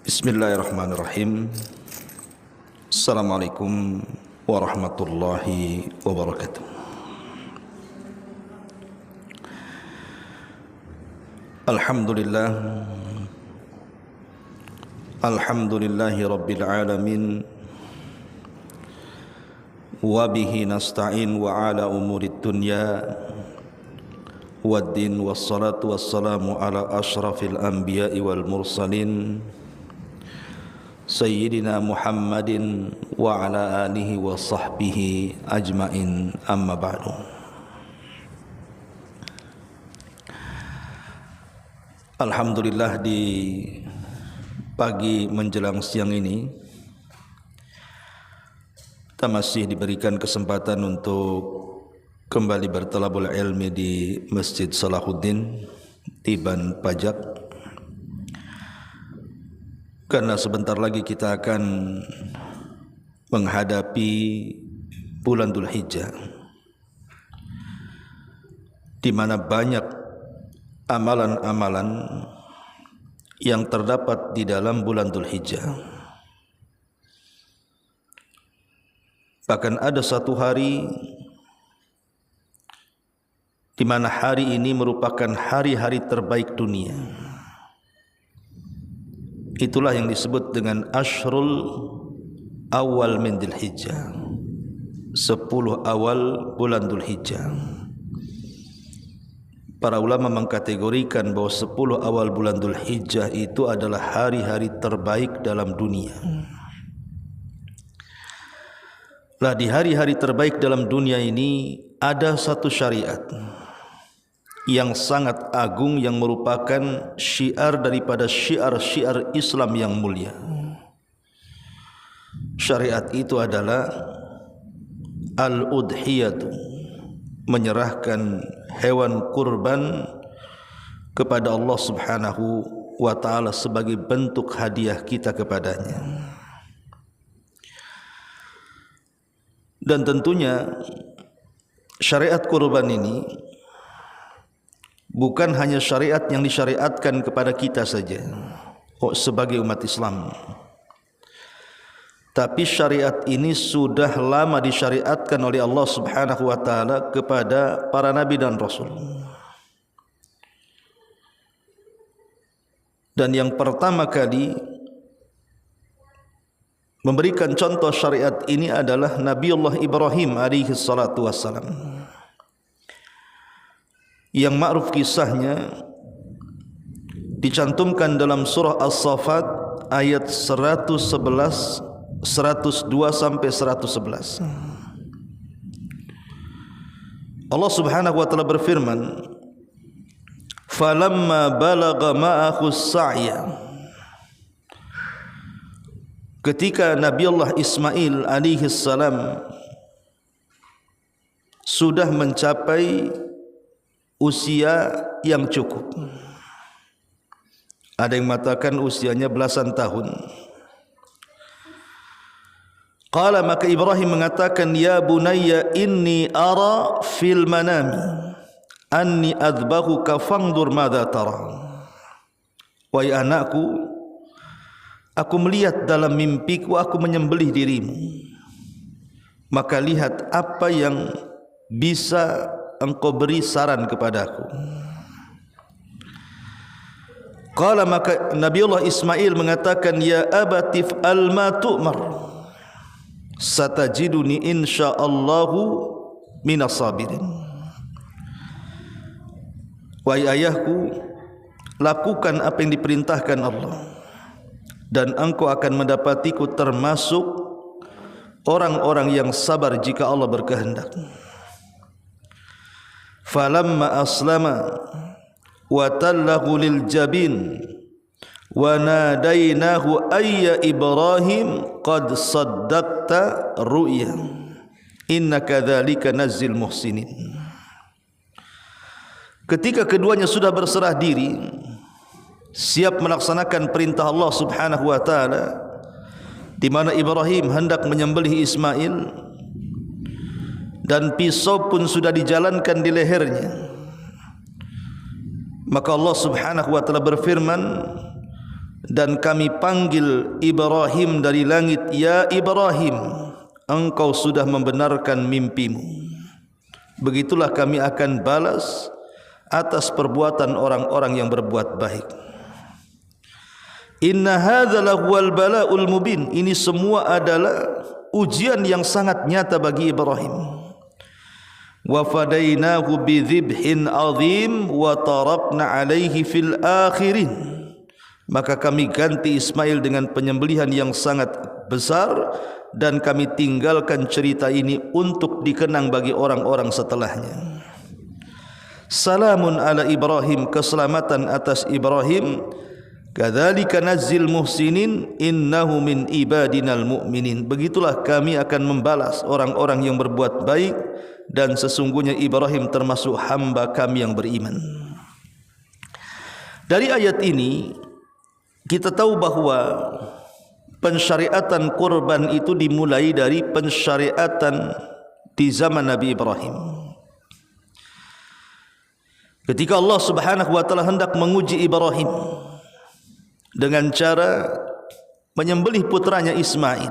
Bismillahirrahmanirrahim. Assalamualaikum warahmatullahi wabarakatuh. Alhamdulillah, alhamdulillahi rabbil alamin, wa bihi nasta'in wa ala umurid dunya waddin, wassalatu wassalamu ala ashrafil anbiya'i wal mursalin Sayyidina Muhammadin wa ala alihi wa sahbihi ajmain, amma ba'du. Alhamdulillah, di pagi menjelang siang ini kita masih diberikan kesempatan untuk kembali bertalabul ilmi di Masjid Salahuddin Tiban Pajak, karena sebentar lagi kita akan menghadapi bulan Dzulhijjah, di mana banyak amalan-amalan yang terdapat di dalam bulan Dzulhijjah. Bahkan ada satu hari di mana hari ini merupakan hari-hari terbaik dunia. Itulah yang disebut dengan Ashrul Awal min Dzulhijjah, 10 awal bulan Dzulhijjah. Para ulama mengkategorikan bahwa 10 awal bulan Dzulhijjah itu adalah hari-hari terbaik dalam dunia. Lah, di hari-hari terbaik dalam dunia ini ada satu syariat yang sangat agung, yang merupakan syiar daripada syiar-syiar Islam yang mulia. Syariat itu adalah al-udhiyatu, menyerahkan hewan kurban kepada Allah Subhanahu wa ta'ala sebagai bentuk hadiah kita kepadanya. Dan tentunya syariat kurban ini bukan hanya syariat yang disyariatkan kepada kita saja sebagai umat Islam, tapi syariat ini sudah lama disyariatkan oleh Allah Subhanahu wa ta'ala kepada para nabi dan rasul. Dan yang pertama kali memberikan contoh syariat ini adalah Nabiullah Ibrahim alaihi salatu wassalam, yang ma'ruf kisahnya dicantumkan dalam surah As-Saffat ayat 111, 102 sampai 111. Allah Subhanahu wa ta'ala berfirman, "Falamma balagha ma'ahu as-sa'ya." Ketika Nabiullah Ismail alaihi salam sudah mencapai usia yang cukup, ada yang mengatakan usianya belasan tahun. Qala, maka Ibrahim mengatakan, "Ya bunayya inni ara fil manami anni adbahuka fangdur madza tara." Wahai anakku, aku melihat dalam mimpiku aku menyembelih dirimu, maka lihat apa yang bisa engkau beri saran kepadaku. Qala, maka Nabiullah Ismail mengatakan, "Ya abatif al-ma tu'mar, satajiduni insyaallahu minas sabirin." Wahai ayahku, lakukan apa yang diperintahkan Allah, dan engkau akan mendapatiku termasuk orang-orang yang sabar jika Allah berkehendak. Falamma aslama wa tallahu lil jabin wa nadainahu ayya Ibrahim qad saddaqta ru'ya innaka dzalika nazzil muhsinin. Ketika keduanya sudah berserah diri, siap melaksanakan perintah Allah Subhanahu wa ta'ala, di mana Ibrahim hendak menyembelih Ismail dan pisau pun sudah dijalankan di lehernya, maka Allah Subhanahu wa ta'ala berfirman, dan kami panggil Ibrahim dari langit, ya Ibrahim, engkau sudah membenarkan mimpimu. Begitulah kami akan balas atas perbuatan orang-orang yang berbuat baik. Inna hadza lahuwal bala'ul mubin. Ini semua adalah ujian yang sangat nyata bagi Ibrahim. Wa fadainahu bidzibhin azim wa tarakna alaihi fil akhirin. Maka kami ganti Ismail dengan penyembelihan yang sangat besar, dan kami tinggalkan cerita ini untuk dikenang bagi orang-orang setelahnya. Salamun ala Ibrahim, keselamatan atas Ibrahim. Kadzalika nazzil muhsinin innahu min ibadinal mu'minin. Begitulah kami akan membalas orang-orang yang berbuat baik, dan sesungguhnya Ibrahim termasuk hamba kami yang beriman. Dari ayat ini kita tahu bahawa pensyariatan kurban itu dimulai dari pensyariatan di zaman Nabi Ibrahim. Ketika Allah Subhanahu wa taala hendak menguji Ibrahim dengan cara menyembelih putranya Ismail,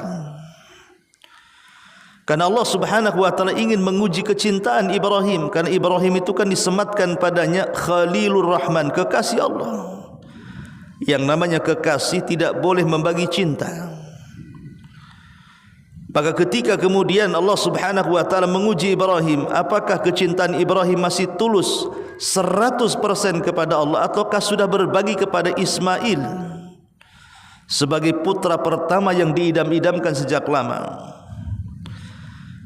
karena Allah Subhanahu wa taala ingin menguji kecintaan Ibrahim, karena Ibrahim itu kan disematkan padanya Khalilur Rahman, kekasih Allah. Yang namanya kekasih tidak boleh membagi cinta. Maka ketika kemudian Allah Subhanahu wa taala menguji Ibrahim, apakah kecintaan Ibrahim masih tulus 100% kepada Allah, ataukah sudah berbagi kepada Ismail sebagai putra pertama yang diidam-idamkan sejak lama.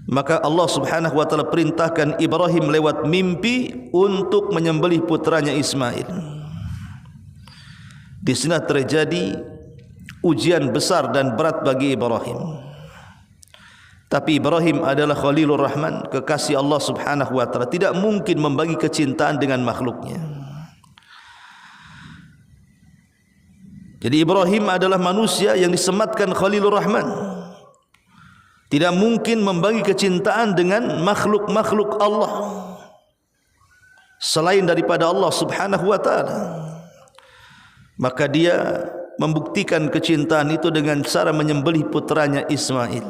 Maka Allah Subhanahu wa taala perintahkan Ibrahim lewat mimpi untuk menyembelih putranya Ismail. Di sini terjadi ujian besar dan berat bagi Ibrahim. Tapi Ibrahim adalah Khalilur Rahman, kekasih Allah Subhanahu wa taala, tidak mungkin membagi kecintaan dengan makhluknya. Jadi Ibrahim adalah manusia yang disematkan Khalilur Rahman, tidak mungkin membagi kecintaan dengan makhluk-makhluk Allah selain daripada Allah Subhanahu wa taala. Maka dia membuktikan kecintaan itu dengan cara menyembelih putranya Ismail.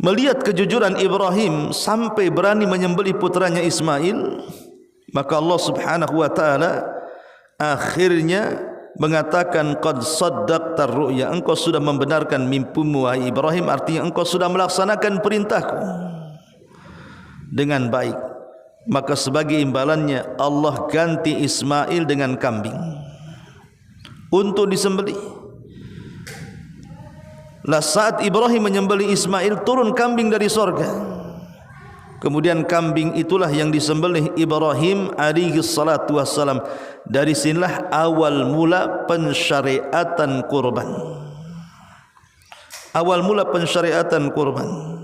Melihat kejujuran Ibrahim sampai berani menyembelih putranya Ismail, maka Allah Subhanahu wa taala akhirnya mengatakan qad saddaqtar ru'ya, engkau sudah membenarkan mimpimu wahai Ibrahim, artinya engkau sudah melaksanakan perintahku dengan baik. Maka sebagai imbalannya Allah ganti Ismail dengan kambing untuk disembelih. Lah saat Ibrahim menyembelih Ismail, turun kambing dari sorga. Kemudian kambing itulah yang disembelih Ibrahim alaihi salatu wassalam. Dari sinilah awal mula pensyariatan kurban. Awal mula pensyariatan kurban.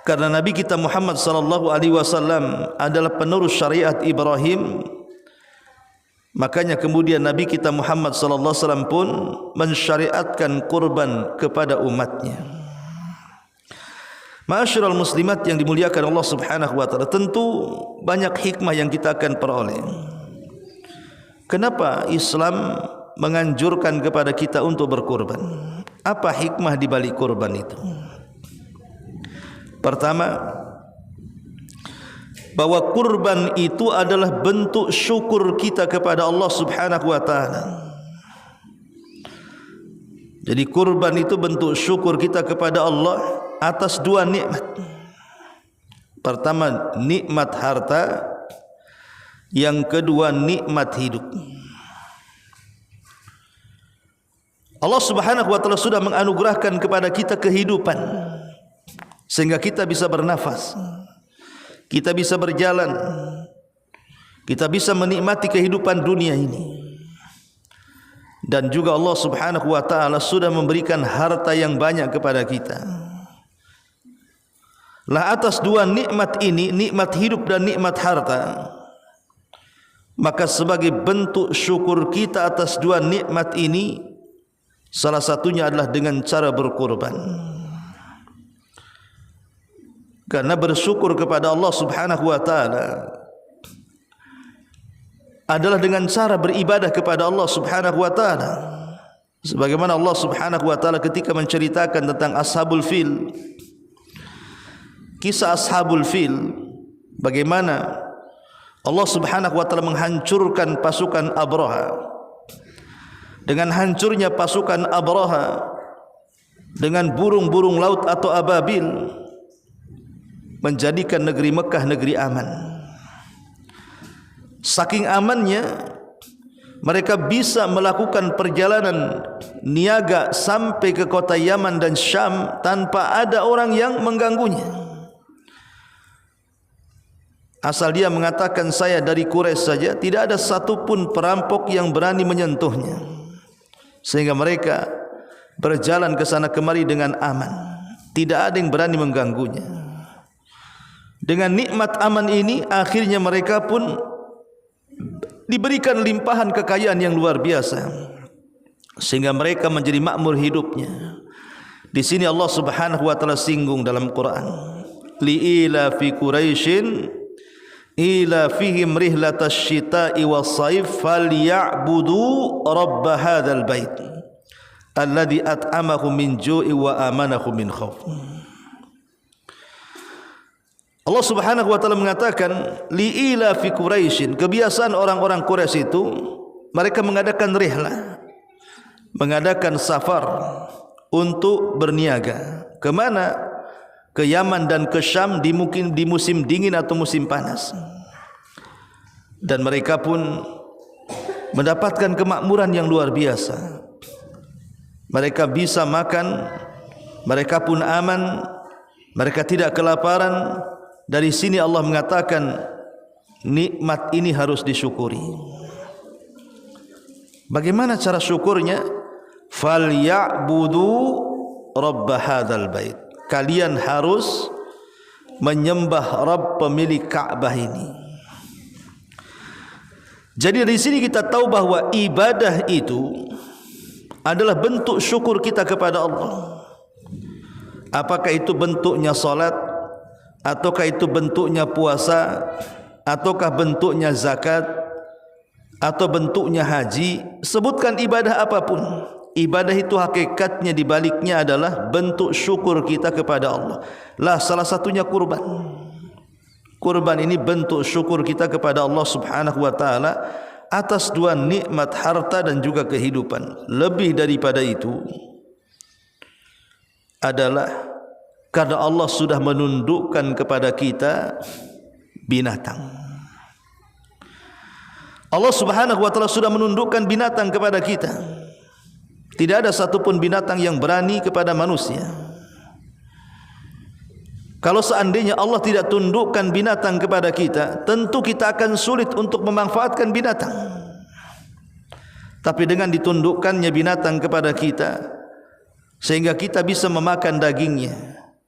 Karena Nabi kita Muhammad sallallahu alaihi wasallam adalah penerus syariat Ibrahim, makanya kemudian Nabi kita Muhammad sallallahu alaihi wasallam pun mensyariatkan kurban kepada umatnya. Ma'asyiral muslimat yang dimuliakan Allah Subhanahu wa taala, tentu banyak hikmah yang kita akan peroleh. Kenapa Islam menganjurkan kepada kita untuk berkurban? Apa hikmah di balik kurban itu? Pertama, bahwa kurban itu adalah bentuk syukur kita kepada Allah Subhanahu wa taala. Jadi kurban itu bentuk syukur kita kepada Allah atas dua nikmat. Pertama, nikmat harta, yang kedua nikmat hidup. Allah Subhanahu wa taala sudah menganugerahkan kepada kita kehidupan, sehingga kita bisa bernafas, kita bisa berjalan, kita bisa menikmati kehidupan dunia ini. Dan juga Allah Subhanahu wa taala sudah memberikan harta yang banyak kepada kita. Lah atas dua nikmat ini, nikmat hidup dan nikmat harta, maka sebagai bentuk syukur kita atas dua nikmat ini, salah satunya adalah dengan cara berkurban. Karena bersyukur kepada Allah Subhanahu wa taala adalah dengan cara beribadah kepada Allah Subhanahu wa taala. Sebagaimana Allah Subhanahu wa taala ketika menceritakan tentang Ashabul Fil, kisah Ashabul Fil, bagaimana Allah Subhanahu wa taala menghancurkan pasukan Abraha. Dengan hancurnya pasukan Abraha dengan burung-burung laut atau ababil, menjadikan negeri Mekah negeri aman. Saking amannya, mereka bisa melakukan perjalanan niaga sampai ke kota Yaman dan Syam tanpa ada orang yang mengganggunya. Asal dia mengatakan saya dari Quraisy saja, tidak ada satupun perampok yang berani menyentuhnya. Sehingga mereka berjalan ke sana kemari dengan aman. Tidak ada yang berani mengganggunya. Dengan nikmat aman ini, akhirnya mereka pun diberikan limpahan kekayaan yang luar biasa, sehingga mereka menjadi makmur hidupnya. Di sini Allah Subhanahu wa taala singgung dalam Quran, li'ila fi Quraisyin ila fihim rihlatash shita'i was-saif falyabudu rabb hadzal bait alladzi at'amahum min ju'i wa amanahum min khauf. Allah Subhanahu wa taala mengatakan li'ila fi Quraisyin, kebiasaan orang-orang Quraisy itu mereka mengadakan rihlah, mengadakan safar untuk berniaga. Kemana? Ke Yaman dan ke Syam di musim dingin atau musim panas. Dan mereka pun mendapatkan kemakmuran yang luar biasa. Mereka bisa makan, mereka pun aman, mereka tidak kelaparan. Dari sini Allah mengatakan nikmat ini harus disyukuri. Bagaimana cara syukurnya? Falyabudu rabb hadzal bait. Kalian harus menyembah Rabb pemilik Ka'bah ini. Jadi dari sini kita tahu bahwa ibadah itu adalah bentuk syukur kita kepada Allah. Apakah itu bentuknya salat, ataukah itu bentuknya puasa, ataukah bentuknya zakat, atau bentuknya haji, sebutkan ibadah apapun. Ibadah itu hakikatnya di baliknya adalah bentuk syukur kita kepada Allah. Lah salah satunya kurban. Kurban ini bentuk syukur kita kepada Allah Subhanahu wa taala atas dua nikmat harta dan juga kehidupan. Lebih daripada itu adalah karena Allah sudah menundukkan kepada kita binatang. Allah Subhanahu wa taala sudah menundukkan binatang kepada kita. Tidak ada satupun binatang yang berani kepada manusia. Kalau seandainya Allah tidak tundukkan binatang kepada kita, tentu kita akan sulit untuk memanfaatkan binatang. Tapi dengan ditundukkannya binatang kepada kita, sehingga kita bisa memakan dagingnya.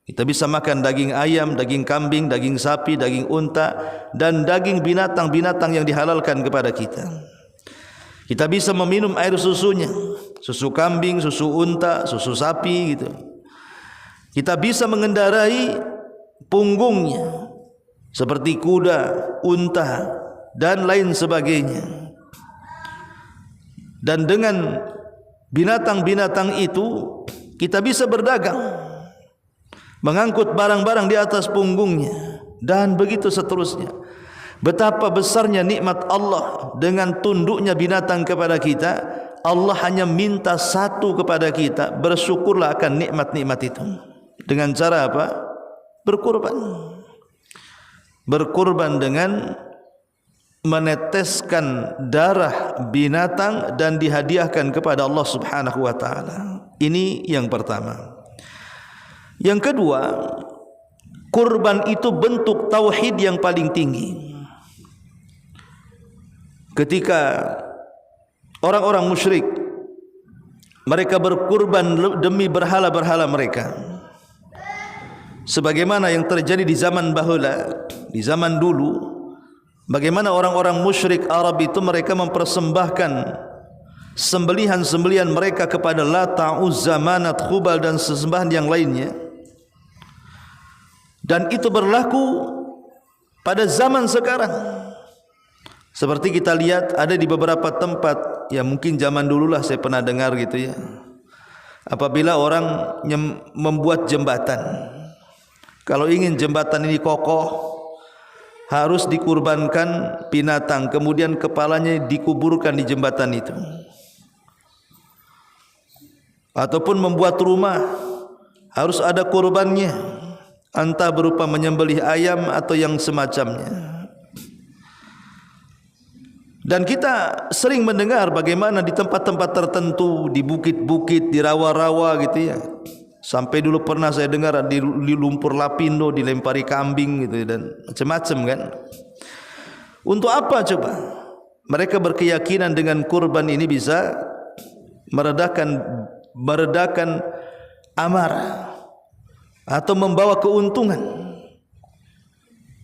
Kita bisa makan daging ayam, daging kambing, daging sapi, daging unta, dan daging binatang-binatang yang dihalalkan kepada kita. Kita bisa meminum air susunya, susu kambing, susu unta, susu sapi gitu. Kita bisa mengendarai punggungnya seperti kuda, unta dan lain sebagainya. Dan dengan binatang-binatang itu kita bisa berdagang, mengangkut barang-barang di atas punggungnya dan begitu seterusnya. Betapa besarnya nikmat Allah dengan tunduknya binatang kepada kita. Allah hanya minta satu kepada kita, bersyukurlah akan nikmat-nikmat itu. Dengan cara apa? Berkurban. Berkurban dengan meneteskan darah binatang dan dihadiahkan kepada Allah Subhanahu wa taala. Ini yang pertama. Yang kedua, kurban itu bentuk tauhid yang paling tinggi. Ketika orang-orang musyrik mereka berkurban demi berhala-berhala mereka, sebagaimana yang terjadi di zaman bahula, di zaman dulu, bagaimana orang-orang musyrik Arab itu mereka mempersembahkan sembelihan-sembelihan mereka kepada Lata, Uzza, Manat, Khubal dan sesembahan yang lainnya. Dan itu berlaku pada zaman sekarang. Seperti kita lihat ada di beberapa tempat, ya mungkin zaman dululah saya pernah dengar gitu ya. Apabila orang membuat jembatan, kalau ingin jembatan ini kokoh, harus dikurbankan binatang, kemudian kepalanya dikuburkan di jembatan itu. Ataupun membuat rumah, harus ada kurbannya, entah berupa menyembelih ayam atau yang semacamnya. Dan kita sering mendengar bagaimana di tempat-tempat tertentu, di bukit-bukit, di rawa-rawa gitu ya. Sampai dulu pernah saya dengar di lumpur lapindo dilempari kambing gitu dan macam-macam kan. Untuk apa coba? Mereka berkeyakinan dengan kurban ini bisa meredakan amarah atau membawa keuntungan.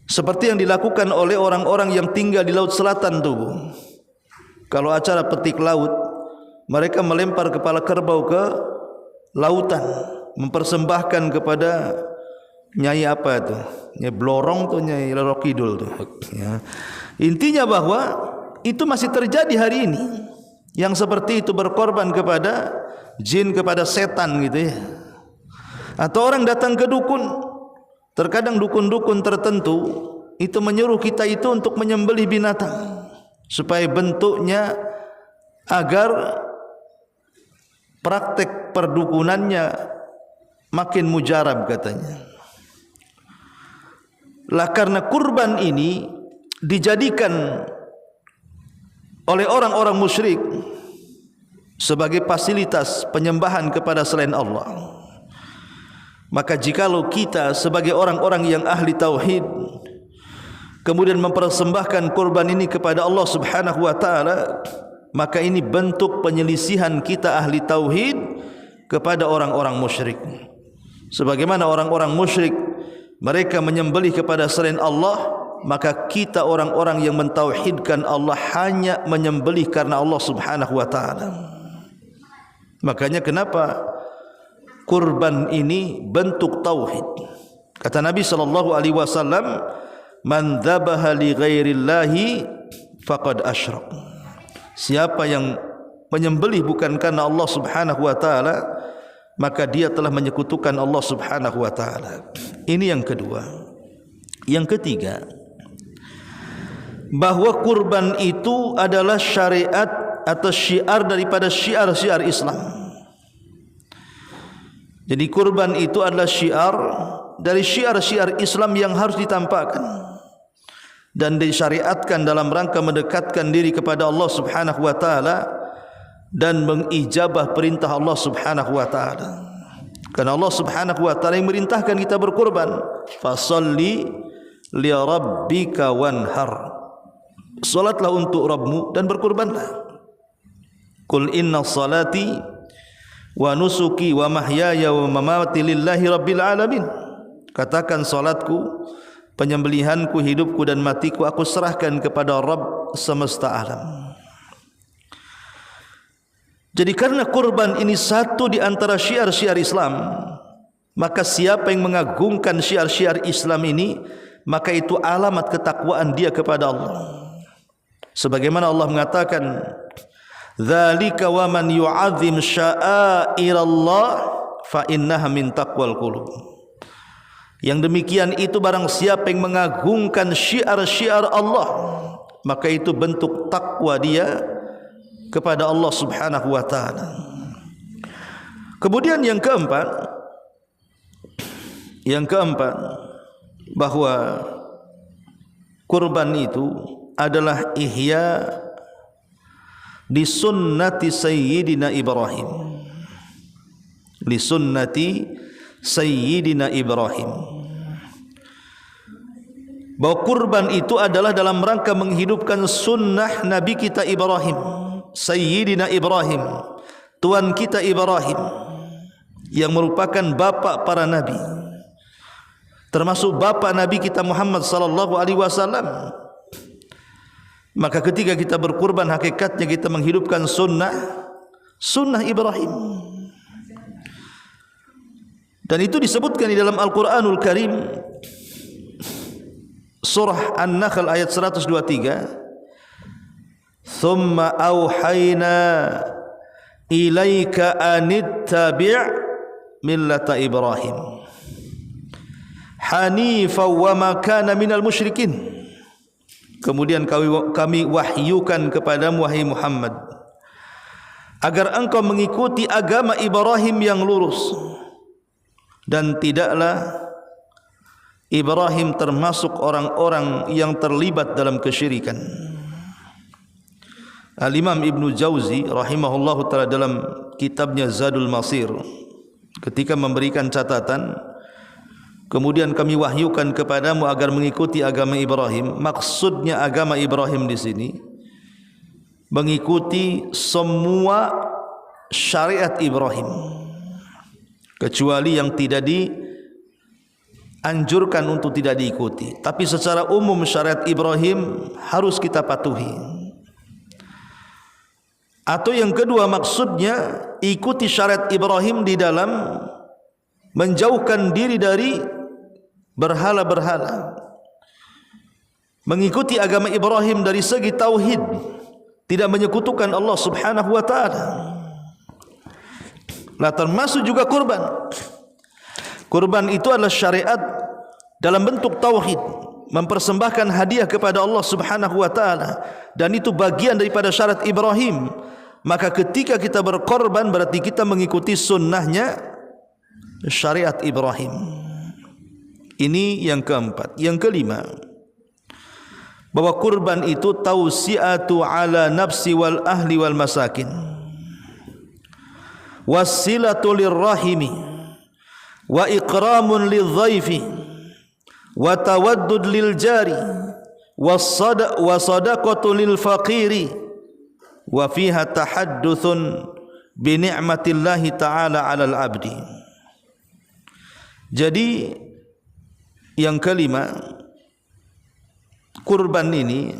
Seperti yang dilakukan oleh orang-orang yang tinggal di laut selatan tuh. Kalau acara petik laut, mereka melempar kepala kerbau ke lautan, mempersembahkan kepada Nyai apa itu? Nyai Blorong tuh, Nyai Roro Kidul tuh. Ya. Intinya bahwa itu masih terjadi hari ini. Yang seperti itu berkorban kepada jin, kepada setan gitu ya. Atau orang datang ke dukun. Terkadang dukun-dukun tertentu itu menyuruh kita itu untuk menyembelih binatang supaya bentuknya, agar praktek perdukunannya makin mujarab katanya. Lah karena kurban ini dijadikan oleh orang-orang musyrik sebagai fasilitas penyembahan kepada selain Allah, maka jikalau kita sebagai orang-orang yang ahli tauhid kemudian mempersembahkan kurban ini kepada Allah Subhanahu wa taala, maka ini bentuk penyelisihan kita ahli tauhid kepada orang-orang musyrik. Sebagaimana orang-orang musyrik mereka menyembelih kepada selain Allah, maka kita orang-orang yang mentauhidkan Allah hanya menyembelih karena Allah Subhanahu wa taala. Makanya kenapa kurban ini bentuk tauhid. Kata Nabi sallallahu alaihi wasallam, "Man dzabaha li ghairillahi faqad asyrak." Siapa yang menyembelih bukan karena Allah Subhanahu wa taala, maka dia telah menyekutukan Allah Subhanahu wa taala. Ini yang kedua. Yang ketiga, bahwa kurban itu adalah syariat atau syiar daripada syiar-syiar Islam. Jadi kurban itu adalah syiar dari syiar-syiar Islam yang harus ditampakkan dan disyariatkan dalam rangka mendekatkan diri kepada Allah Subhanahu wa taala dan mengijabah perintah Allah Subhanahu wa taala. Karena Allah Subhanahu wa taala yang merintahkan kita berkurban, fasalli li rabbika wanhar. Salatlah untuk Rabbmu dan berkurbanlah. Qul inna salati wa nusuki wa mahyaya wa mamati lillahi rabbil alamin. Katakan salatku, penyembelihanku, hidupku dan matiku aku serahkan kepada Rabb semesta alam. Jadi karena kurban ini satu di antara syiar-syiar Islam, maka siapa yang mengagungkan syiar-syiar Islam ini, maka itu alamat ketakwaan dia kepada Allah. Sebagaimana Allah mengatakan, "Dzalika wa man yu'azzim sya'airallah fa innaha min taqwal qulub." Yang demikian itu barang siapa yang mengagungkan syiar-syiar Allah, maka itu bentuk takwa dia kepada Allah Subhanahu wa taala. Kemudian yang keempat, bahwa kurban itu adalah ihya li sunnati sayyidina Ibrahim. Li sunnati sayyidina Ibrahim. Bahwa kurban itu adalah dalam rangka menghidupkan sunnah Nabi kita Ibrahim, Sayyidina Ibrahim, Tuan kita Ibrahim, yang merupakan bapa para nabi, termasuk bapa Nabi kita Muhammad sallallahu alaihi wasallam. Maka ketika kita berkurban, hakikatnya kita menghidupkan sunnah Ibrahim. Dan itu disebutkan di dalam Al-Quranul Karim, surah An-Nahl ayat 123. thumma auhayna ilaika anittabi' millata Ibrahim hanifan wa ma kana minal musyrikin. Kemudian kami wahyukan kepadamu wahai Muhammad agar engkau mengikuti agama Ibrahim yang lurus, dan tidaklah Ibrahim termasuk orang-orang yang terlibat dalam kesyirikan. Al-Imam Ibnu Jauzi rahimahullahu ta'ala dalam kitabnya Zadul Masir ketika memberikan catatan, kemudian kami wahyukan kepadamu agar mengikuti agama Ibrahim. Maksudnya agama Ibrahim di sini mengikuti semua syariat Ibrahim, kecuali yang tidak dianjurkan untuk tidak diikuti. Tapi secara umum syariat Ibrahim harus kita patuhi. Atau yang kedua, maksudnya ikuti syariat Ibrahim di dalam menjauhkan diri dari berhala-berhala. Mengikuti agama Ibrahim dari segi tauhid, tidak menyekutukan Allah Subhanahu wa taala. Nah, termasuk juga kurban. Kurban itu adalah syariat dalam bentuk tauhid, mempersembahkan hadiah kepada Allah Subhanahu wa taala, dan itu bagian daripada syariat Ibrahim. Maka ketika kita berkorban berarti kita mengikuti sunnahnya syariat Ibrahim. Ini yang keempat. Yang kelima, bahwa kurban itu tausiatu ala nafsi wal ahli wal masakin, wassilatu lirrahimi, wa ikramun lidhaifi, wa tawaddud lil jari, wa sadaqatu lil faqiri, wa fiha tahadduthun bi ni'matillahi ta'ala 'alal 'abdi. Jadi yang kelima, kurban ini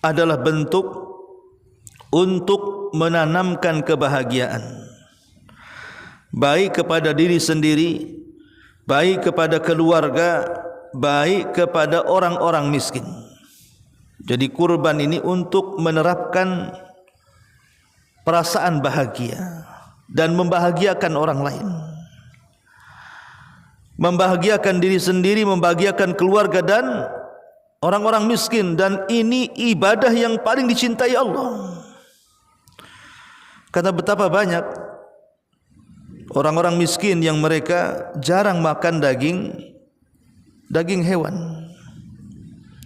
adalah bentuk untuk menanamkan kebahagiaan, baik kepada diri sendiri, baik kepada keluarga, baik kepada orang-orang miskin. Jadi kurban ini untuk menerapkan perasaan bahagia dan membahagiakan orang lain, membahagiakan diri sendiri, membahagiakan keluarga dan orang-orang miskin. Dan ini ibadah yang paling dicintai Allah. Karena betapa banyak orang-orang miskin yang mereka jarang makan daging hewan.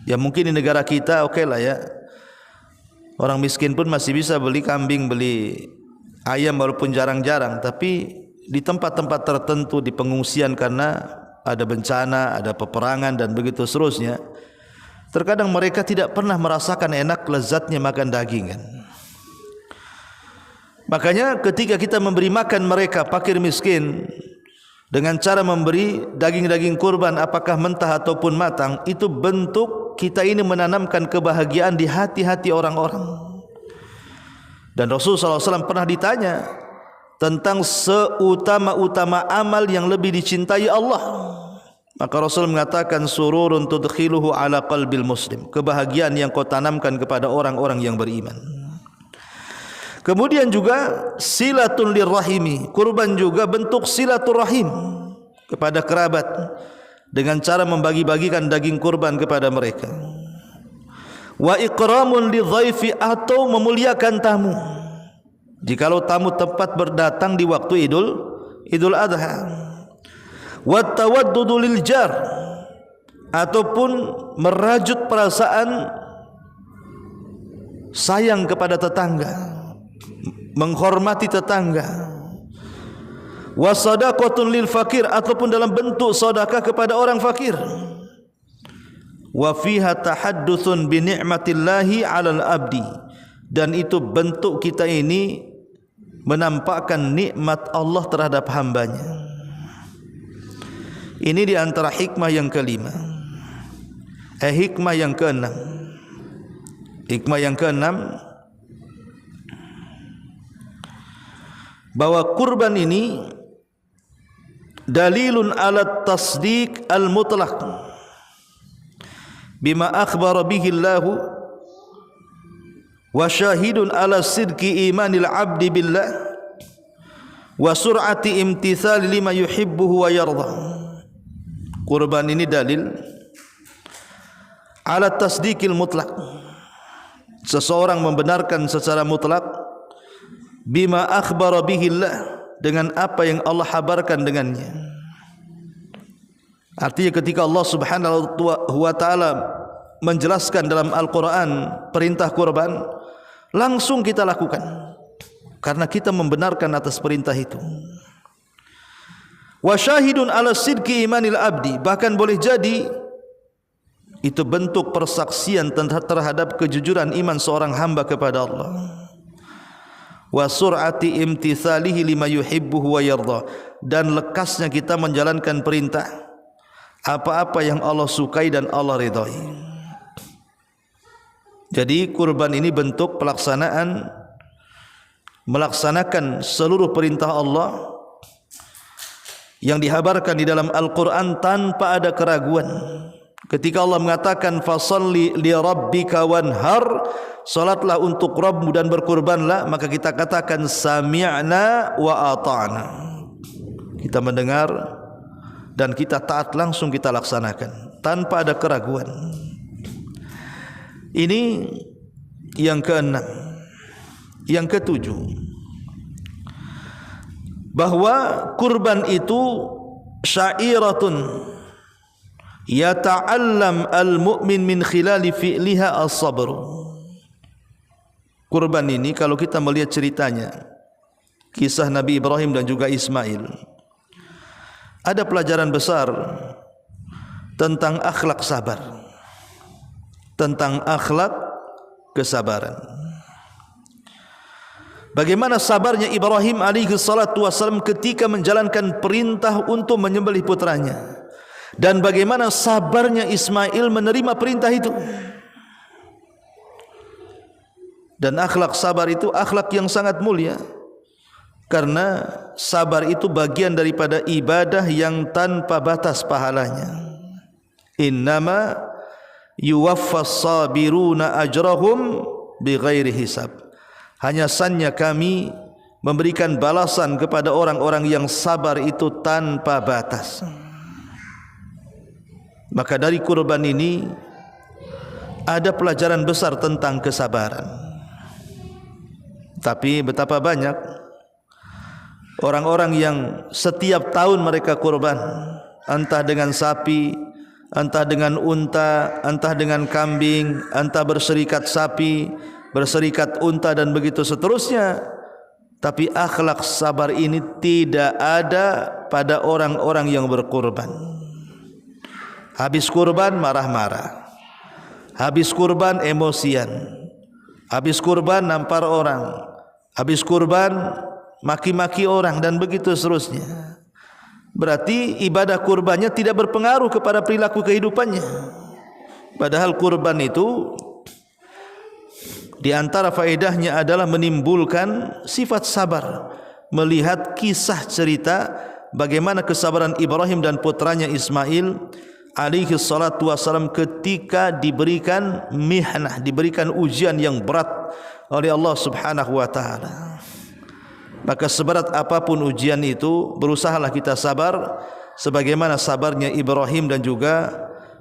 Ya mungkin di negara kita oke lah ya, orang miskin pun masih bisa beli kambing, beli ayam walaupun jarang-jarang. Tapi di tempat-tempat tertentu, di pengungsian karena ada bencana, ada peperangan dan begitu seterusnya, terkadang mereka tidak pernah merasakan enak lezatnya makan daging kan. Makanya ketika kita memberi makan mereka fakir miskin dengan cara memberi daging-daging kurban, apakah mentah ataupun matang, itu bentuk kita ini menanamkan kebahagiaan di hati-hati orang-orang. Dan Rasulullah SAW pernah ditanya tentang seutama-utama amal yang lebih dicintai Allah, maka Rasul mengatakan sururun tudkhiluhu ala qalbil muslim, kebahagiaan yang kau tanamkan kepada orang-orang yang beriman. Kemudian juga silatul lirrahimi, kurban juga bentuk silaturrahim kepada kerabat dengan cara membagi-bagikan daging kurban kepada mereka. Wa ikramun lidhaifi, atau memuliakan tamu. Jikalau tamu tempat berdatang di waktu Idul Adha. Wa tawaddudu lil jar, ataupun merajut perasaan sayang kepada tetangga, menghormati tetangga. Wa sadaqatun lil fakir, ataupun dalam bentuk sedekah kepada orang fakir. Wa fiha tahadduthun bi ni'matillahi 'alal abdi, dan itu bentuk kita ini menampakkan nikmat Allah terhadap hambanya. Ini di antara hikmah yang kelima. Hikmah yang keenam. Hikmah yang keenam, bahwa kurban ini dalilun ala tasdiq al-mutlaq bima akhbara bihi Allah wa syahidun ala sidqi imanil abdi billah wa sur'ati imtithali lima yuhibbuhu wa yarda. Kurban ini dalil ala tasdiqil mutlak, seseorang membenarkan secara mutlak bima akhbara bihillah, dengan apa yang Allah habarkan dengannya. Artinya ketika Allah Subhanahu wa taala menjelaskan dalam Al-Quran perintah kurban, langsung kita lakukan karena kita membenarkan atas perintah itu. Wa syahidun ala sidqi imanil abdi, bahkan boleh jadi itu bentuk persaksian terhadap kejujuran iman seorang hamba kepada Allah. Wa sur'ati imtithalihi lima yuhibbuhu wa yarda, dan lekasnya kita menjalankan perintah apa-apa yang Allah sukai dan Allah ridhai. Jadi kurban ini bentuk melaksanakan seluruh perintah Allah yang dihabarkan di dalam Al-Quran tanpa ada keraguan. Ketika Allah mengatakan fasalli li rabbika wanhar, salatlah untuk Rabbmu dan berkurbanlah, maka kita katakan sami'na wa ata'na, kita mendengar dan kita taat, langsung kita laksanakan tanpa ada keraguan. Ini yang keenam. Yang ketujuh, bahwa kurban itu syairatun yata'allam al-mu'min min khilali fi'liha as-sabr. Kurban ini kalau kita melihat ceritanya, kisah Nabi Ibrahim dan juga Ismail, ada pelajaran besar tentang akhlak sabar, tentang akhlak kesabaran. Bagaimana sabarnya Ibrahim alaihi salatu wasallam ketika menjalankan perintah untuk menyembelih putranya, dan bagaimana sabarnya Ismail menerima perintah itu. Dan akhlak sabar itu akhlak yang sangat mulia, karena sabar itu bagian daripada ibadah yang tanpa batas pahalanya. Innama yuwaffas sabiruna ajrahum bighairi hisab. Hanya saja kami memberikan balasan kepada orang-orang yang sabar itu tanpa batas. Maka dari kurban ini ada pelajaran besar tentang kesabaran. Tapi betapa banyak orang-orang yang setiap tahun mereka kurban, entah dengan sapi, entah dengan unta, entah dengan kambing, entah berserikat sapi, berserikat unta dan begitu seterusnya. Tapi akhlak sabar ini tidak ada pada orang-orang yang berkurban. Habis kurban marah-marah, habis kurban emosian, habis kurban nampar orang, habis kurban maki-maki orang dan begitu seterusnya. Berarti ibadah kurbannya tidak berpengaruh kepada perilaku kehidupannya. Padahal kurban itu di antara faedahnya adalah menimbulkan sifat sabar. Melihat kisah cerita bagaimana kesabaran Ibrahim dan putranya Ismail alaihi salatu wassalam ketika diberikan mihnah, diberikan ujian yang berat oleh Allah Subhanahu wa taala. Maka seberat apapun ujian itu, berusahalah kita sabar sebagaimana sabarnya Ibrahim dan juga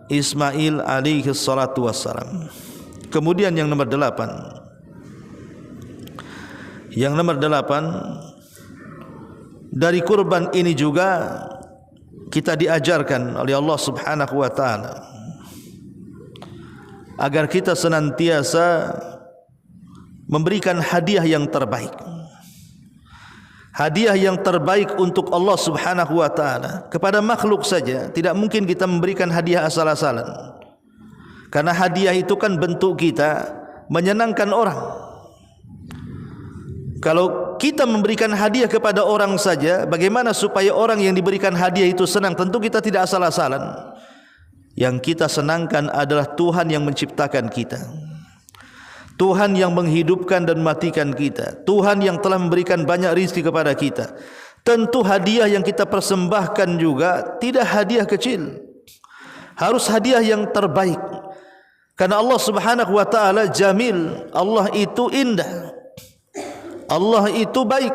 Ismail alaihi salatu wassalam. Kemudian yang nomor 8. Yang nomor 8, dari kurban ini juga kita diajarkan oleh Allah Subhanahu wa taala agar kita senantiasa memberikan hadiah yang terbaik. Hadiah yang terbaik untuk Allah Subhanahu wa taala. Kepada makhluk saja tidak mungkin kita memberikan hadiah asal-asalan. Karena hadiah itu kan bentuk kita menyenangkan orang. Kalau kita memberikan hadiah kepada orang saja, bagaimana supaya orang yang diberikan hadiah itu senang? Tentu kita tidak asal-asalan. Yang kita senangkan adalah Tuhan yang menciptakan kita, Tuhan yang menghidupkan dan matikan kita, Tuhan yang telah memberikan banyak rezeki kepada kita. Tentu hadiah yang kita persembahkan juga tidak hadiah kecil, harus hadiah yang terbaik. Karena Allah Subhanahu wa taala jamil, Allah itu indah. Allah itu baik,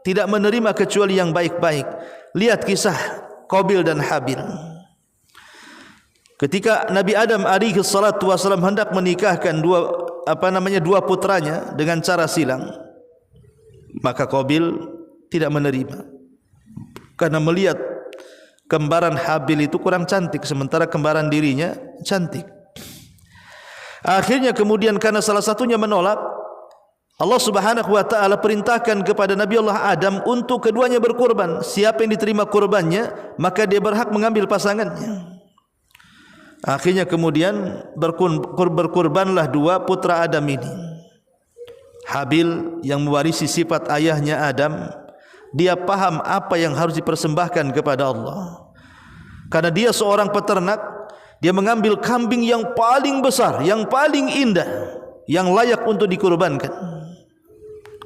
tidak menerima kecuali yang baik-baik. Lihat kisah Qabil dan Habil. Ketika Nabi Adam alaihi salatu wasallam hendak menikahkan dua putranya dengan cara silang, maka Qabil tidak menerima. Karena melihat kembaran Habil itu kurang cantik, sementara kembaran dirinya cantik. Akhirnya kemudian karena salah satunya menolak, Allah Subhanahu wa taala perintahkan kepada Nabi Allah Adam untuk keduanya berkurban. Siapa yang diterima kurbannya, maka dia berhak mengambil pasangannya. Akhirnya kemudian berkurbanlah dua putra Adam ini. Habil yang mewarisi sifat ayahnya Adam, dia paham apa yang harus dipersembahkan kepada Allah. Karena dia seorang peternak, dia mengambil kambing yang paling besar, yang paling indah, yang layak untuk dikurbankan.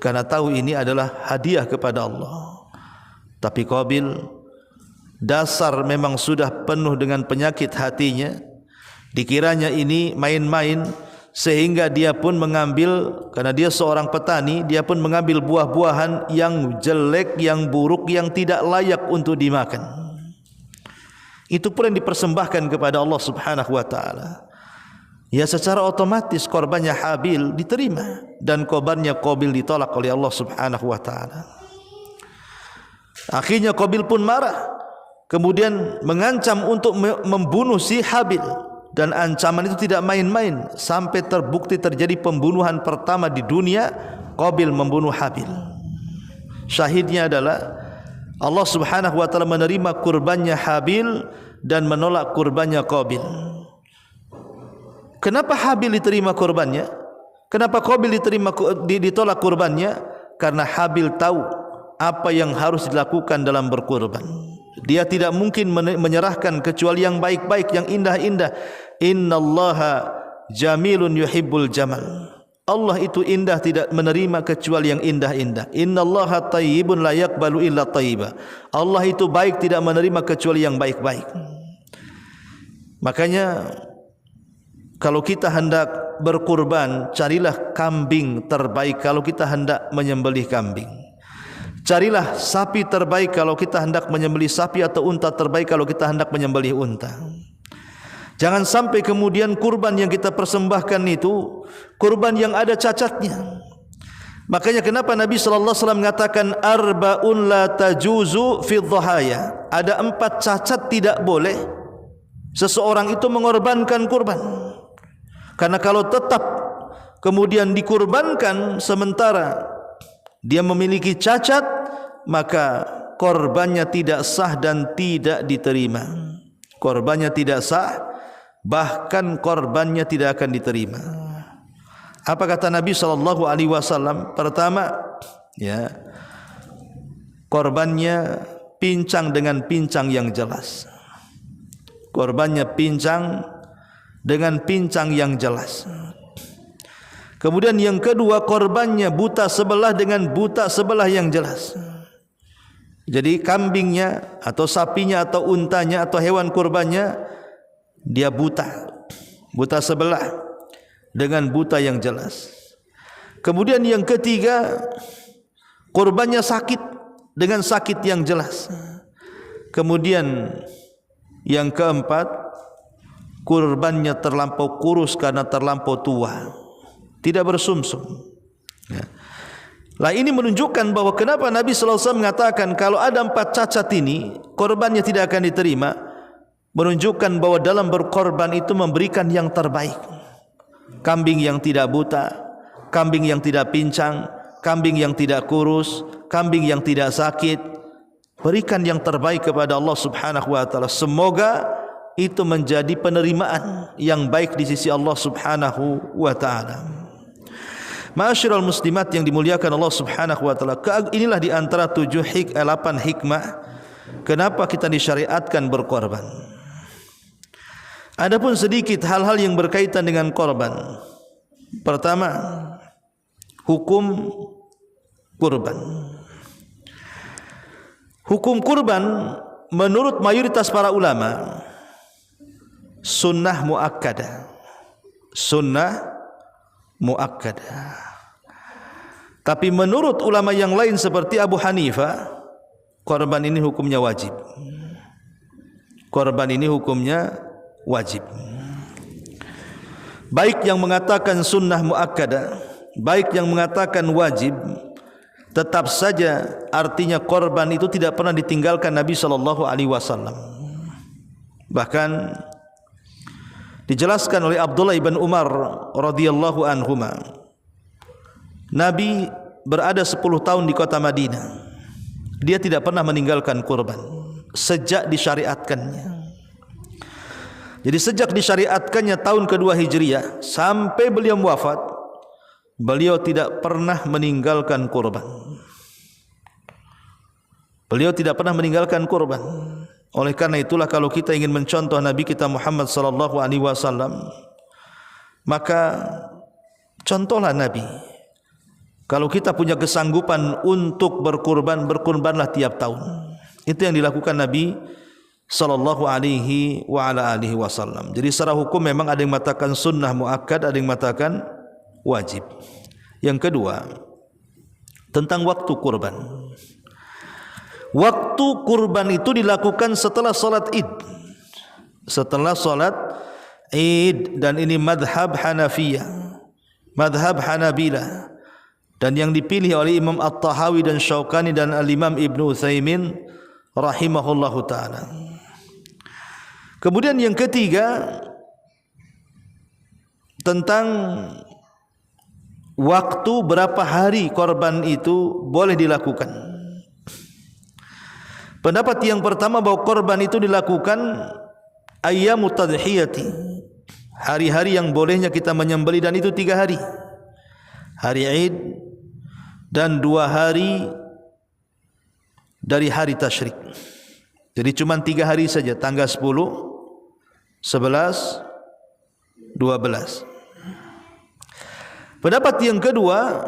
Karena tahu ini adalah hadiah kepada Allah. Tapi Qabil dasar memang sudah penuh dengan penyakit hatinya. Dikiranya ini main-main, sehingga dia pun mengambil, karena dia seorang petani, dia pun mengambil buah-buahan yang jelek, yang buruk, yang tidak layak untuk dimakan. Itu pun yang dipersembahkan kepada Allah Subhanahu wa taala. Ya, secara otomatis korbannya Habil diterima dan korbannya Qabil ditolak oleh Allah Subhanahu wa taala. Akhirnya Qabil pun marah, kemudian mengancam untuk membunuh si Habil, dan ancaman itu tidak main-main, sampai terbukti terjadi pembunuhan pertama di dunia. Qabil membunuh Habil. Syahidnya adalah Allah Subhanahu wa taala menerima kurbannya Habil dan menolak kurbannya Qabil. Kenapa Habil diterima kurbannya? Kenapa Qabil ditolak kurbannya? Karena Habil tahu apa yang harus dilakukan dalam berkurban. Dia tidak mungkin menyerahkan kecuali yang baik-baik, yang indah-indah. Innallaha jamilun yuhibbul jamal. Allah itu indah, tidak menerima kecuali yang indah-indah. Innallaha tayyibun la yaqbalu illa tayyiba. Allah itu baik, tidak menerima kecuali yang baik-baik. Makanya kalau kita hendak berkurban, carilah kambing terbaik kalau kita hendak menyembelih kambing. Carilah sapi terbaik kalau kita hendak menyembelih sapi, atau unta terbaik kalau kita hendak menyembelih unta. Jangan sampai kemudian kurban yang kita persembahkan itu kurban yang ada cacatnya. Makanya kenapa Nabi sallallahu alaihi wasallam mengatakan arba'un la tajuzu fi dhahaya. Ada 4 cacat tidak boleh seseorang itu mengorbankan kurban. Karena kalau tetap kemudian dikurbankan sementara dia memiliki cacat, maka korbannya tidak sah dan tidak diterima. Korbannya tidak sah, bahkan korbannya tidak akan diterima. Apa kata Nabi sallallahu alaihi wasallam? Pertama, ya, korbannya pincang dengan pincang yang jelas. Korbannya pincang dengan pincang yang jelas. Kemudian yang kedua, korbannya buta sebelah dengan buta sebelah yang jelas. Jadi kambingnya atau sapinya atau untanya atau hewan kurbannya dia buta sebelah dengan buta yang jelas. Kemudian yang ketiga, kurbannya sakit dengan sakit yang jelas. Kemudian yang keempat, kurbannya terlampau kurus karena terlampau tua, tidak bersumsum. Ya. Lah ini menunjukkan bahwa kenapa Nabi sallallahu alaihi wasallam mengatakan kalau ada 4 cacat ini korbannya tidak akan diterima, menunjukkan bahwa dalam berkorban itu memberikan yang terbaik. Kambing yang tidak buta, kambing yang tidak pincang, kambing yang tidak kurus, kambing yang tidak sakit. Berikan yang terbaik kepada Allah Subhanahu wa taala. Semoga itu menjadi penerimaan yang baik di sisi Allah Subhanahu wa taala. Ma'asyiral muslimat yang dimuliakan Allah Subhanahu wa taala, inilah di antara 8 hikmah kenapa kita disyariatkan berkorban. Adapun sedikit hal-hal yang berkaitan dengan korban. Pertama, hukum kurban. Hukum kurban menurut mayoritas para ulama sunnah muakkadah. sunnah muakkadah. Tapi menurut ulama yang lain seperti Abu Hanifah, korban ini hukumnya wajib. Korban ini hukumnya wajib. Baik yang mengatakan sunnah muakkadah, baik yang mengatakan wajib, tetap saja artinya korban itu tidak pernah ditinggalkan Nabi SAW. Bahkan dijelaskan oleh Abdullah ibn Umar radhiyallahu anhuma, Nabi berada 10 tahun di kota Madinah. Dia tidak pernah meninggalkan kurban sejak disyariatkannya. Jadi sejak disyariatkannya tahun kedua Hijriah sampai beliau wafat, beliau tidak pernah meninggalkan kurban. Beliau tidak pernah meninggalkan kurban. Oleh karena itulah kalau kita ingin mencontoh Nabi kita Muhammad sallallahu alaihi wasallam, maka contohlah Nabi. Kalau kita punya kesanggupan untuk berkurban, berkurbanlah tiap tahun. Itu yang dilakukan Nabi sallallahu alaihi wa ala alihi wasallam. Jadi secara hukum memang ada yang mengatakan sunnah muakkad, ada yang mengatakan wajib. Yang kedua, tentang waktu kurban. Waktu kurban itu dilakukan setelah salat Id. Setelah salat Id, dan ini madhab Hanafiyah, madhab Hanabilah, dan yang dipilih oleh Imam At-Tahawi dan Syaukani dan Al-Imam Ibnu Utsaimin rahimahullahu taala. Kemudian yang ketiga, tentang waktu berapa hari korban itu boleh dilakukan. Pendapat yang pertama bahwa korban itu dilakukan ayyamut tadhiyati, hari-hari yang bolehnya kita menyembelih, dan itu 3 hari. Hari Id dan 2 hari dari hari tasyrik. Jadi cuma 3 hari saja, tanggal 10, 11, 12. Pendapat yang kedua,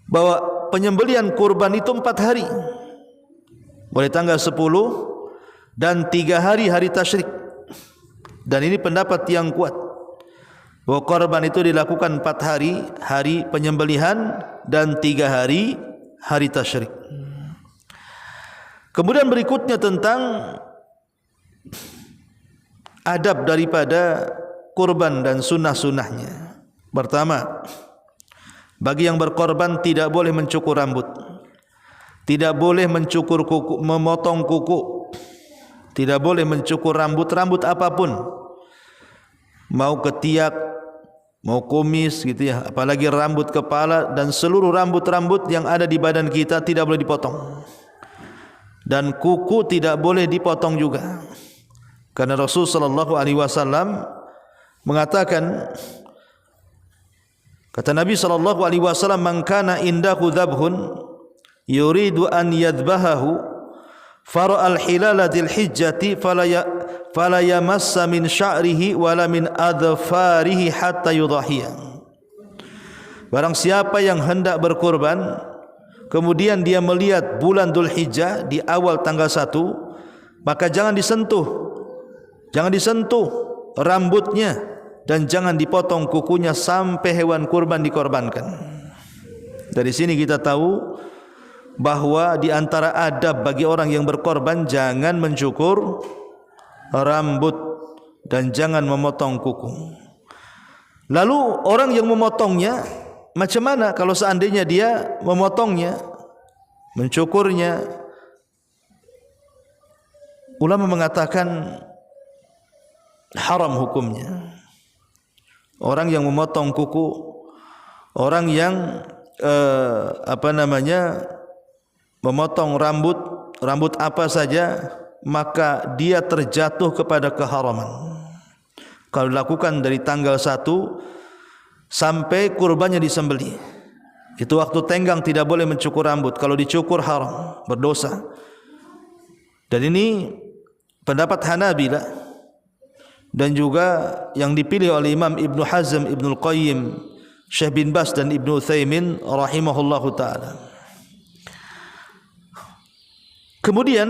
bahwa penyembelihan kurban itu 4 hari. Boleh tanggal 10 dan 3 hari hari tasyrik. Dan ini pendapat yang kuat, bahwa korban itu dilakukan 4 hari, hari penyembelihan, dan 3 hari hari tasyrik. Kemudian berikutnya tentang adab daripada kurban dan sunnah-sunnahnya. Pertama, bagi yang berkorban tidak boleh mencukur rambut, tidak boleh mencukur kuku, memotong kuku, tidak boleh mencukur rambut apapun, mau ketiak, mau kumis gitu ya, apalagi rambut kepala, dan seluruh rambut-rambut yang ada di badan kita tidak boleh dipotong. Dan kuku tidak boleh dipotong juga. Karena Rasul sallallahu alaihi wasallam mengatakan, kata Nabi sallallahu alaihi wasallam, "Man kana indahu dhabhun yuridu an yadhbahahu fara'al hilala dzil hijjati fala yamassa min sya'rihi wala min adfarihi hatta yudhhiya." Barang siapa yang hendak berkurban, kemudian dia melihat bulan Dzulhijjah di awal tanggal 1, maka jangan disentuh rambutnya, dan jangan dipotong kukunya sampai hewan kurban dikorbankan. Dari sini kita tahu bahwa di antara adab bagi orang yang berkorban, jangan mencukur rambut dan jangan memotong kuku. Lalu orang yang memotongnya macam mana kalau seandainya dia memotongnya, mencukurnya? Ulama mengatakan haram hukumnya. Orang yang memotong kuku, orang yang memotong rambut apa saja, maka dia terjatuh kepada keharaman. Kalau dilakukan dari tanggal 1 sampai kurbannya disembelih, itu waktu tenggang tidak boleh mencukur rambut. Kalau dicukur haram, berdosa. Dan ini pendapat Hanabilah, dan juga yang dipilih oleh Imam Ibnu Hazm, Ibnu Qayyim, Syekh bin Bas, dan Ibnu Utsaimin rahimahullahu taala. Kemudian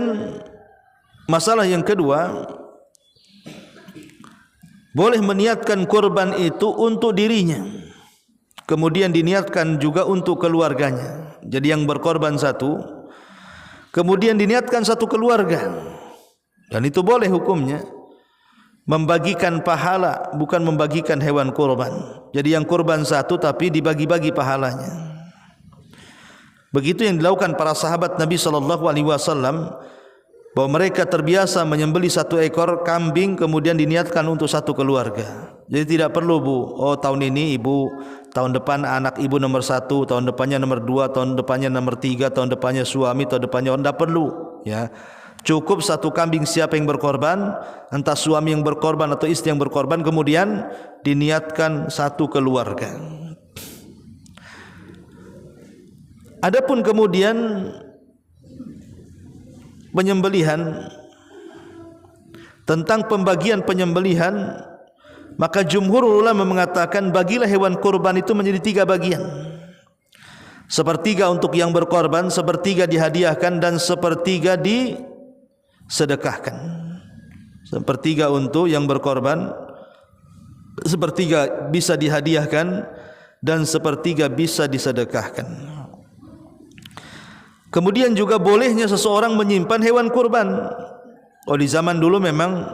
masalah yang kedua, boleh meniatkan kurban itu untuk dirinya, kemudian diniatkan juga untuk keluarganya. Jadi yang berkorban satu, kemudian diniatkan satu keluarga, dan itu boleh hukumnya. Membagikan pahala, bukan membagikan hewan kurban. Jadi yang kurban satu tapi dibagi-bagi pahalanya. Begitu yang dilakukan para sahabat Nabi SAW, bahwa mereka terbiasa menyembelih satu ekor kambing kemudian diniatkan untuk satu keluarga. Jadi tidak perlu, Bu, oh tahun ini ibu, tahun depan anak ibu nomor 1, tahun depannya nomor 2, tahun depannya nomor 3, tahun depannya suami, tahun depannya tidak perlu, ya. Cukup satu kambing siapa yang berkorban, entah suami yang berkorban atau istri yang berkorban, kemudian diniatkan satu keluarga. Adapun kemudian penyembelihan, tentang pembagian penyembelihan, maka jumhur ulama mengatakan bagilah hewan kurban itu menjadi 3 bagian. Sepertiga untuk yang berkorban, sepertiga dihadiahkan, dan sepertiga disedekahkan. Sepertiga untuk yang berkorban, sepertiga bisa dihadiahkan, dan sepertiga bisa disedekahkan. Kemudian juga bolehnya seseorang menyimpan hewan kurban. Oh, di zaman dulu memang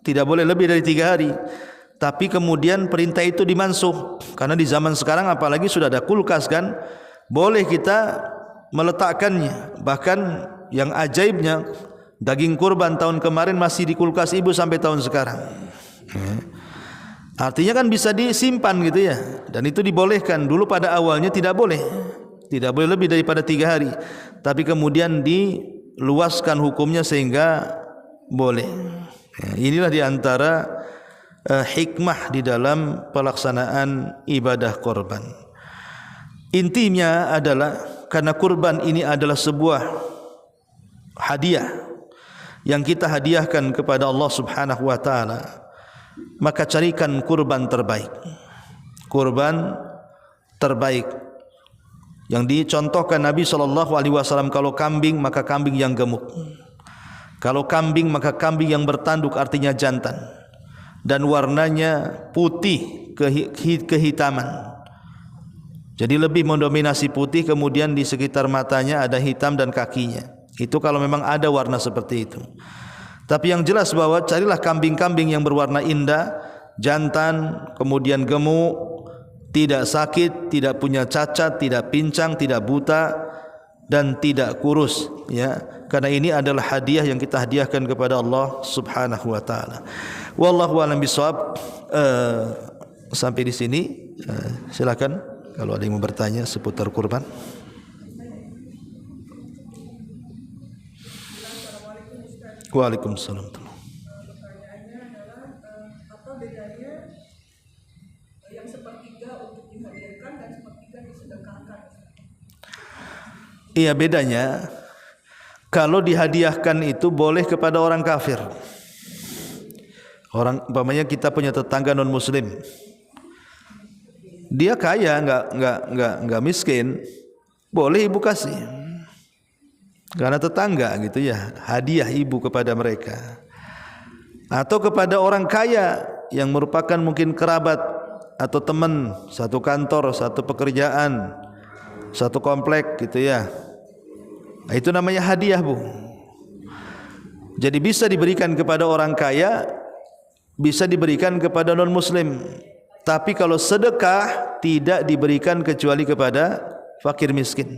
tidak boleh lebih dari 3 hari. Tapi kemudian perintah itu dimansuh, karena di zaman sekarang apalagi sudah ada kulkas kan, boleh kita meletakkannya. Bahkan yang ajaibnya, daging kurban tahun kemarin masih di kulkas ibu sampai tahun sekarang. Artinya kan bisa disimpan gitu ya. Dan itu dibolehkan. Dulu pada awalnya tidak boleh lebih daripada 3 hari. Tapi kemudian diluaskan hukumnya sehingga boleh. Inilah diantara hikmah di dalam pelaksanaan ibadah korban. Intinya adalah karena kurban ini adalah sebuah hadiah yang kita hadiahkan kepada Allah Subhanahu wa taala, maka carikan kurban terbaik. Kurban terbaik yang dicontohkan Nabi SAW, kalau kambing maka kambing yang gemuk, kalau kambing maka kambing yang bertanduk, artinya jantan, dan warnanya putih kehitaman. Jadi lebih mendominasi putih, kemudian di sekitar matanya ada hitam dan kakinya. Itu kalau memang ada warna seperti itu. Tapi yang jelas bahwa carilah kambing-kambing yang berwarna indah, jantan, kemudian gemuk, tidak sakit, tidak punya cacat, tidak pincang, tidak buta, dan tidak kurus, ya. Karena ini adalah hadiah yang kita hadiahkan kepada Allah Subhanahu wa taala. Wallahu a'lam bishawab. Sampai di sini. Silakan kalau ada yang mau bertanya seputar kurban. Waalaikumsalam. Pertanyaannya adalah apa bedanya yang sepertiga untuk dihadiahkan dan sepertiga disedekahkan? Iya, bedanya kalau dihadiahkan itu boleh kepada orang kafir. Orang, umpamanya kita punya tetangga non muslim, dia kaya, enggak miskin, boleh ibu kasih, karena tetangga gitu ya, hadiah ibu kepada mereka. Atau kepada orang kaya yang merupakan mungkin kerabat atau teman, satu kantor, satu pekerjaan, satu komplek gitu ya. Nah, itu namanya hadiah, Bu. Jadi bisa diberikan kepada orang kaya, bisa diberikan kepada non muslim. Tapi kalau sedekah tidak diberikan kecuali kepada fakir miskin,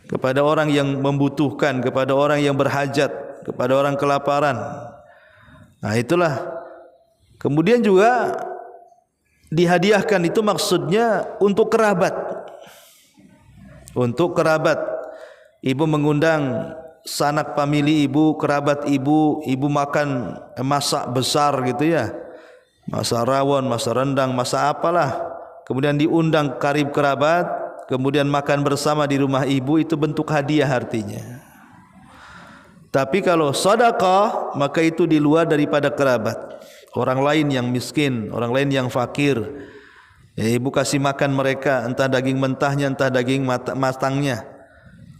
kepada orang yang membutuhkan, kepada orang yang berhajat, kepada orang kelaparan. Nah, itulah. Kemudian juga dihadiahkan itu maksudnya untuk kerabat. Untuk kerabat. Ibu mengundang sanak famili ibu, kerabat ibu, ibu makan masak besar gitu ya. Masak rawon, masak rendang, masak apalah. Kemudian diundang karib kerabat, kemudian makan bersama di rumah ibu, itu bentuk hadiah artinya. Tapi kalau sedekah, maka itu di luar daripada kerabat. Orang lain yang miskin, orang lain yang fakir, ya, ibu kasih makan mereka, entah daging mentahnya, entah daging matangnya.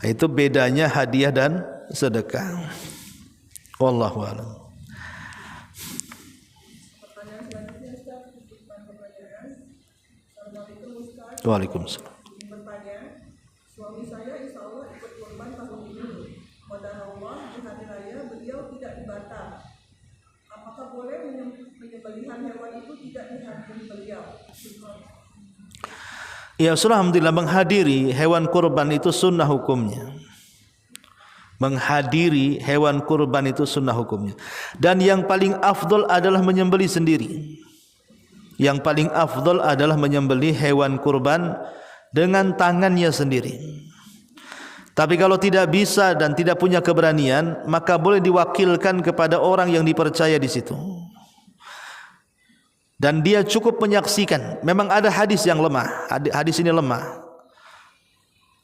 Itu bedanya hadiah dan sedekah. Wallahu a'lam. Pertanyaan Waalaikumsalam. Bertanya, suami saya insya Allah ikut kurban tahun ini. Qadarullah di hari raya beliau tidak di Batam. Apakah boleh penyembelihan hewan itu tidak dihadiri beliau? Ya, alhamdulillah, menghadiri hewan kurban itu sunnah hukumnya. Menghadiri hewan kurban itu sunnah hukumnya. Dan yang paling afdol adalah menyembelih sendiri. Yang paling afdol adalah menyembelih hewan kurban dengan tangannya sendiri. Tapi kalau tidak bisa dan tidak punya keberanian, maka boleh diwakilkan kepada orang yang dipercaya di situ. Dan dia cukup menyaksikan. Memang ada hadis yang lemah. Hadis ini lemah,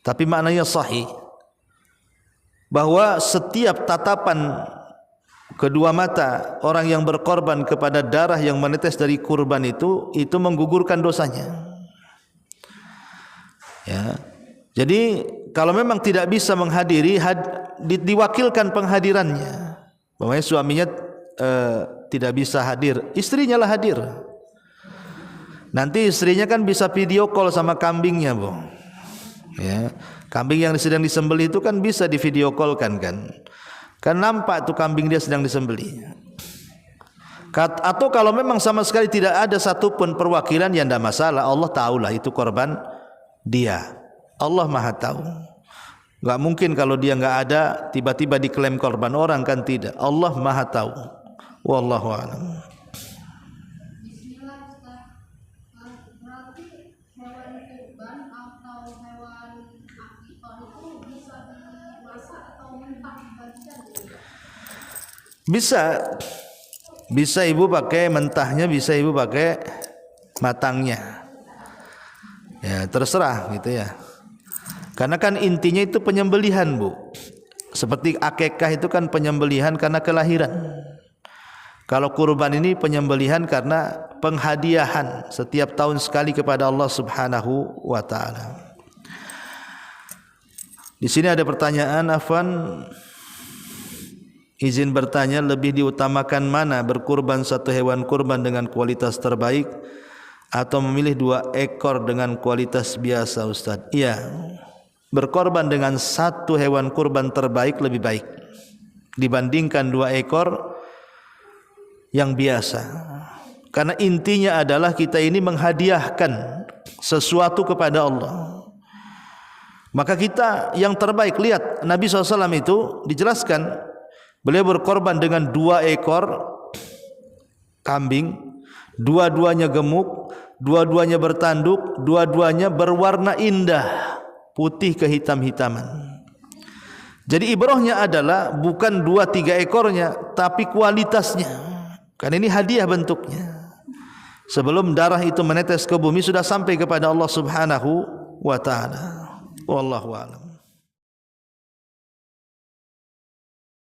tapi maknanya sahih. Bahwa setiap tatapan kedua mata orang yang berkorban kepada darah yang menetes dari kurban itu menggugurkan dosanya. Ya. Jadi kalau memang tidak bisa menghadiri, diwakilkan penghadirannya. Bahwa suaminya tidak bisa hadir, istrinya lah hadir. Nanti istrinya kan bisa video call sama kambingnya, Bu. Ya. Kambing yang sedang disembelih itu kan bisa di video call kan. Kan nampak tuh kambing dia sedang disembelih. Atau kalau memang sama sekali tidak ada satupun perwakilan, ya tidak masalah. Allah tahulah itu korban dia. Allah Maha tahu. Gak mungkin kalau dia gak ada tiba-tiba diklaim korban orang, kan tidak. Allah Maha tahu. Wallahu a'lam. Bisa ibu pakai mentahnya, bisa ibu pakai matangnya. Ya, terserah gitu ya. Karena kan intinya itu penyembelihan, Bu. Seperti akikah itu kan penyembelihan karena kelahiran. Kalau kurban ini penyembelihan karena penghadiahan setiap tahun sekali kepada Allah Subhanahu wa taala. Di sini ada pertanyaan, Afwan, izin bertanya, lebih diutamakan mana, berkurban satu hewan kurban dengan kualitas terbaik atau memilih 2 ekor dengan kualitas biasa, Ustaz? Iya, berkorban dengan satu hewan kurban terbaik lebih baik dibandingkan 2 ekor yang biasa. Karena intinya adalah kita ini menghadiahkan sesuatu kepada Allah. Maka kita yang terbaik, lihat Nabi SAW itu dijelaskan, beliau berkorban dengan 2 ekor kambing, dua-duanya gemuk, dua-duanya bertanduk, dua-duanya berwarna indah, putih kehitam-hitaman. Jadi ibrahnya adalah bukan 2-3 ekornya, tapi kualitasnya. Karena ini hadiah bentuknya. Sebelum darah itu menetes ke bumi sudah sampai kepada Allah Subhanahu wa taala. Wallahu a'lam.